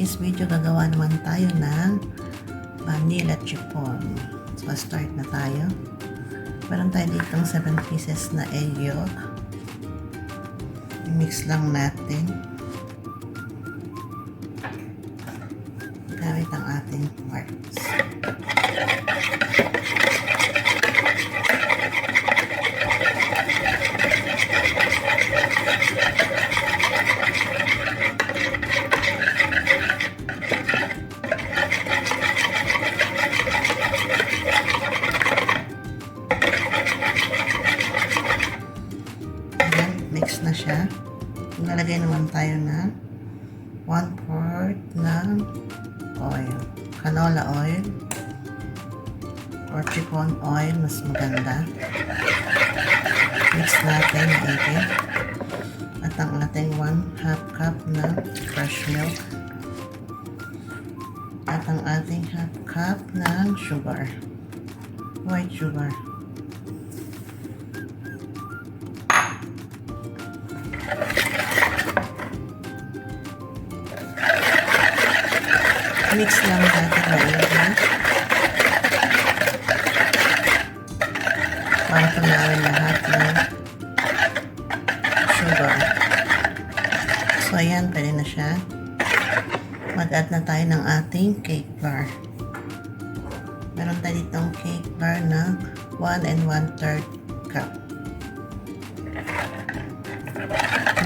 today's video, gagawa naman tayo ng vanilla chiffon. So, start na tayo. Meron tayo ditong 7 pieces na egg yolk. I-mix lang natin. Gamit ang ating quartz. Mix na siya. Nalagay naman tayo ng 1/4 ng oil. Canola oil or chiffon oil, mas maganda. Mix natin maigi. At ang ating 1/2 cup ng fresh milk. At ang ating 1/2 cup ng sugar. White sugar. Mix lang natin maigi para tunawin lahat ng sugar. So, ayan, pwede na siya. Mag-add na tayo ng ating cake bar. Meron tayo ditong cake bar na 1 1/3 cup.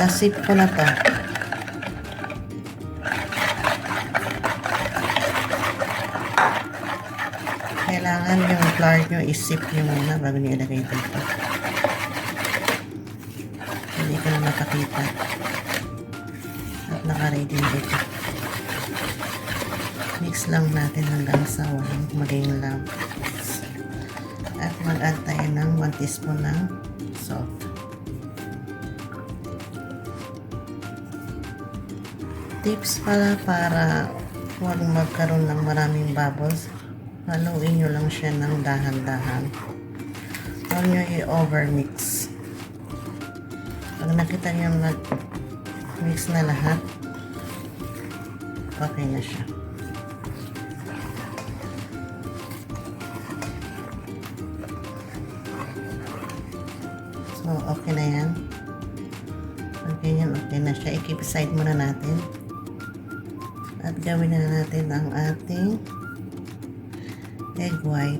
Nasip ko na to. Kailangan yung flour nyo isip nyo muna bago nyo ilagay dito. Hindi ko na makakita. At naka-ready na ito. Mix lang natin hanggang sa walang maging lump. At mag-add tayo ng 1 teaspoon ng salt. Tips pala para huwag magkaroon ng maraming bubbles. Haluin nyo lang siya ng dahan-dahan. Huwag nyo i-overmix. Pag nakita nyo nag-mix na lahat, okay na siya. So, okay na yan. Okay na siya. I-keep aside muna natin. At gawin na natin ang ating egg white.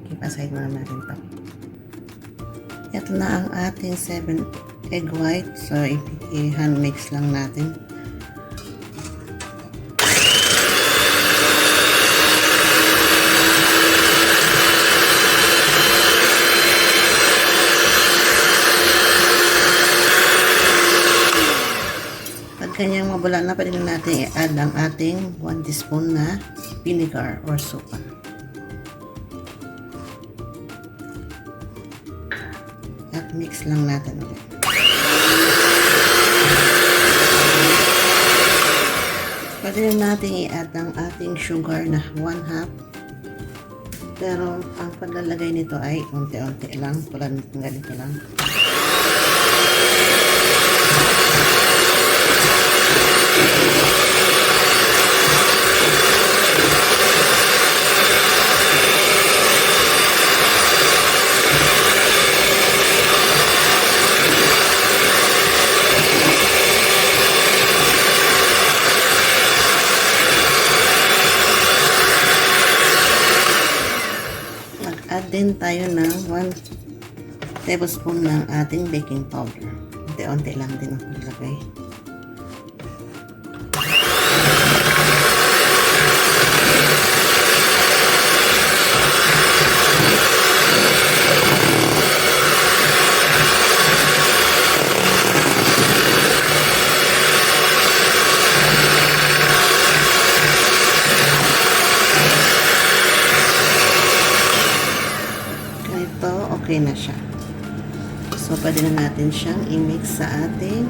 Keep aside muna natin ito. Ito na ang ating 7 egg white. So, i-hand mix lang natin. Pag kanyang mabula na, pwede na natin i-add ang ating 1 teaspoon na vinegar or suka. At mix lang natin ulit. Pwede na natin i-add ang ating sugar na 1/2. Pero ang paglalagay nito ay unti-unti lang. Tulad ng ganito lang. Add din tayo ng 1 tablespoon ng ating baking powder. Unti-unti lang din ang ilagay. Okay na siya. So, pwede na natin siyang i-mix sa ating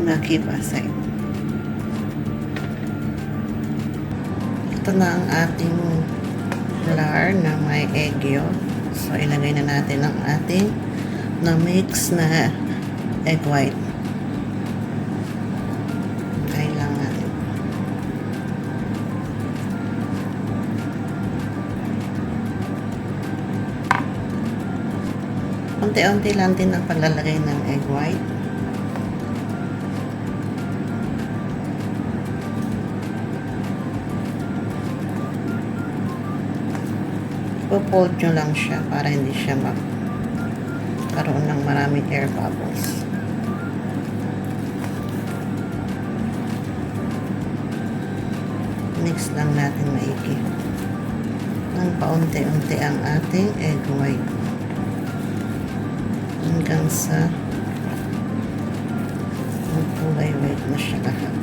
na-keep aside. Ito na ang ating flour na may egg yolk. So, ilagay na natin ang ating na-mix na egg white. Unti-unti lang din ang paglalagay ng egg white. Ipo-fold nyo lang siya para hindi siya magkaroon ng maraming air bubbles. Mix lang natin maigi ng paunti-unti ang ating egg white hanggang sa magkulay white na siya lahat.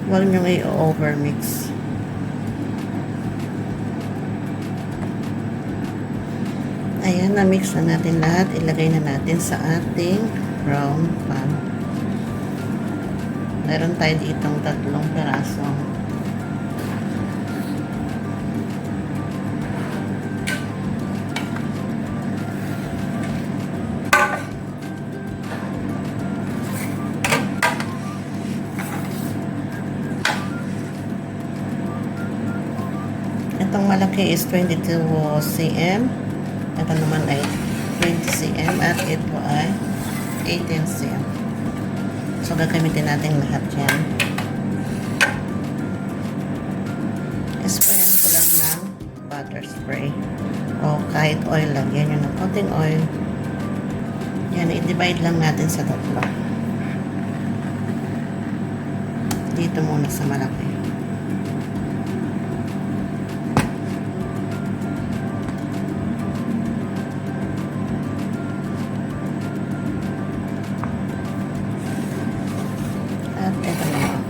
Huwag nyo i-overmix. Ayan, na-mix na natin lahat. Ilagay na natin sa ating brown pan. Meron tayo ditong 3 peraso. Itong malaki is 22 cm. Ito naman ay 20 cm at ito ay 18 cm. So, gagamitin natin lahat yan. Sprayan ko lang ng butter spray. O kahit oil lang. Yan yung ng konting oil. Yan, i-divide lang natin sa 3. Dito muna sa malaki. At ito naman.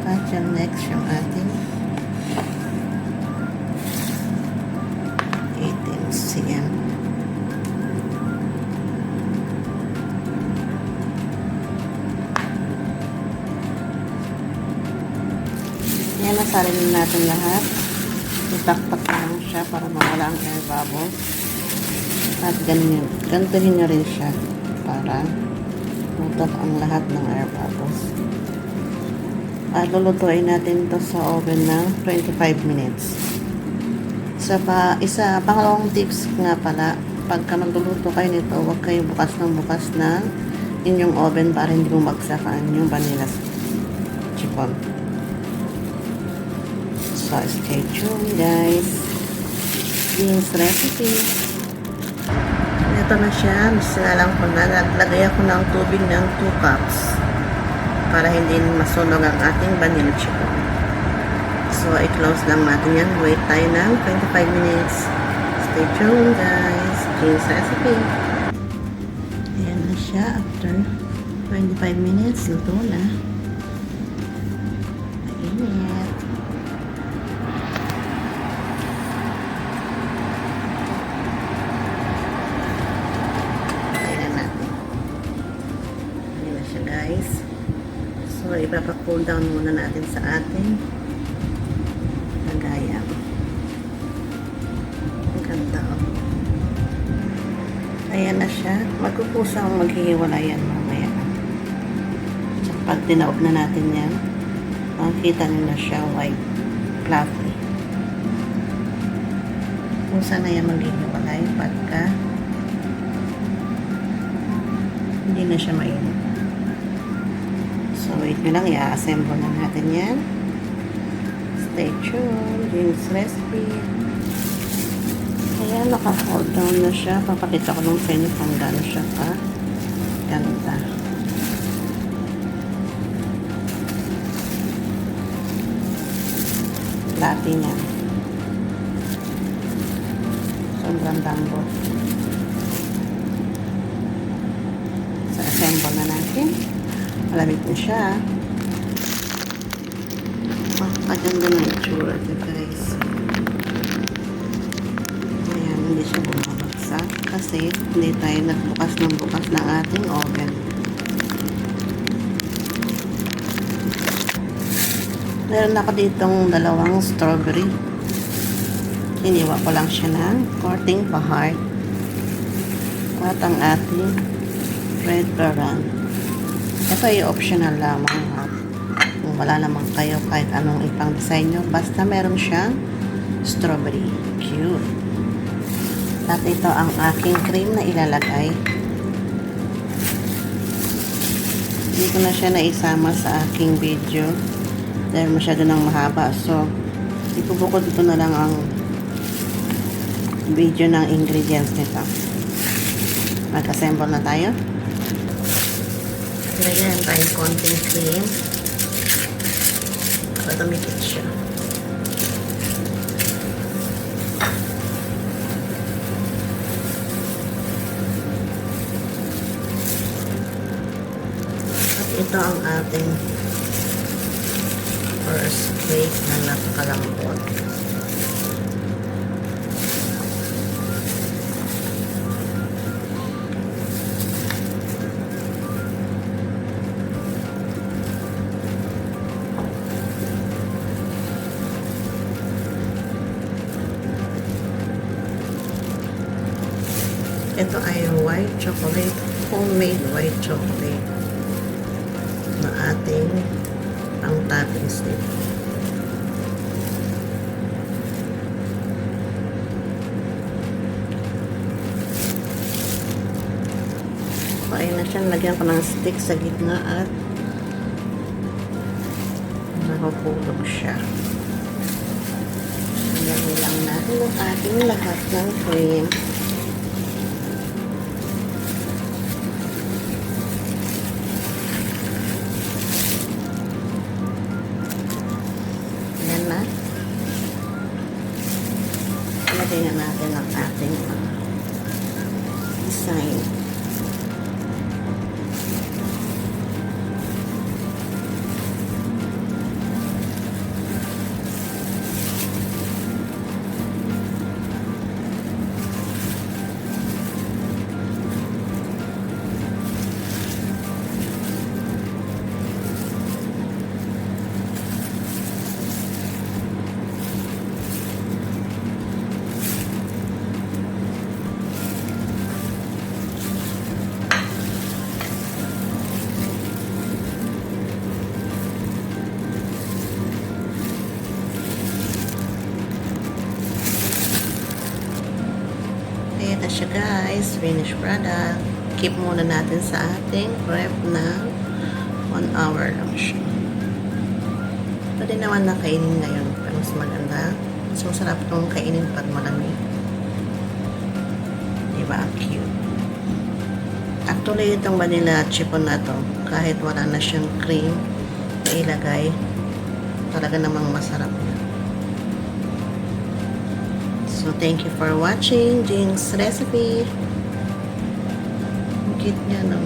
At yung next yung ating 18 cm. Yan, nasarin natin lahat. Itakpak lang siya para mawala ang air bubbles. At gantuhin nyo rin siya para mutot ang lahat ng air bubbles. At lulutuin natin ito sa oven ng 25 minutes. Pangalawang tips nga pala, pagka magluluto kayo nito, huwag kayo bukas ng inyong oven para hindi bumagsakan yung vanilla chiffon. So, stay tuned guys. Beans recipe. Ito na siya. Sinalang ko na. Naglagay ako ng tubig ng 2 cups para hindi masunog ang ating vanilla chiffon. So, i-close lang natin yan. Wait tayo ng 25 minutes. Stay tuned guys. Beans recipe. Ayan na siya. After 25 minutes, luto na. Mainit. Guys. So, ipapa-cool down muna natin sa ating lagayan. Ang ganda. Ayan na siya. Magkukusa ang maghihiwalayan mamaya. So, pag tinaob na natin yan, makikita nyo na siya white, fluffy. Kusa na yan maghihiwalay pagka hindi na siya mainit. So, wait nyo lang. I-assemble na natin yan. Stay tuned. Beans recipe. Ayan, naka-hold down na siya. Papakita ko nung sa inyo kung gano'n siya ka ganda. Lati niya. Sobrang lambot. So, assemble na natin. Malamig na siya. Maganda na yung itsura niya guys. Ayan, hindi siya bumabagsak kasi hindi tayo nagbukas ng bukas ng ating oven. Meron ako ditong 2 strawberry. Iniwa ko lang siya ng korting pa-heart. At ang ating red currant. Ito ay optional lamang. Kung wala naman kayo kahit anong ipang design nyo, basta meron siyang strawberry. Cute. At ito ang aking cream na ilalagay. Hindi ko na siya naisama sa aking video dahil masyado nang mahaba. So, ipubukod ko na lang ang video ng ingredients nito. Mag-assemble na tayo. Lagyan tayo konting cream para tumikit siya. At ito ang ating first cake na napakalambot. Ito ay white chocolate, homemade white chocolate na ating ang toppings nito. So, ayun na siya. Lagyan ko ng stick sa gitna at nahuhulog siya. Lagyan lang natin ang ating lahat ng cream. Ilagay na natin ang ating design. Ito siya guys, finished product. Keep muna natin sa ating prep na 1 hour lang siya. Pwede naman na kainin ngayon, pero mas maganda. So, sarap itong kainin pag malamig. Diba? Cute. Actually, itong vanilla chiffon na to, kahit wala na siyang cream na ilagay, talaga namang masarap yan. So, thank you for watching Jing's recipe. Ang cute niya, no?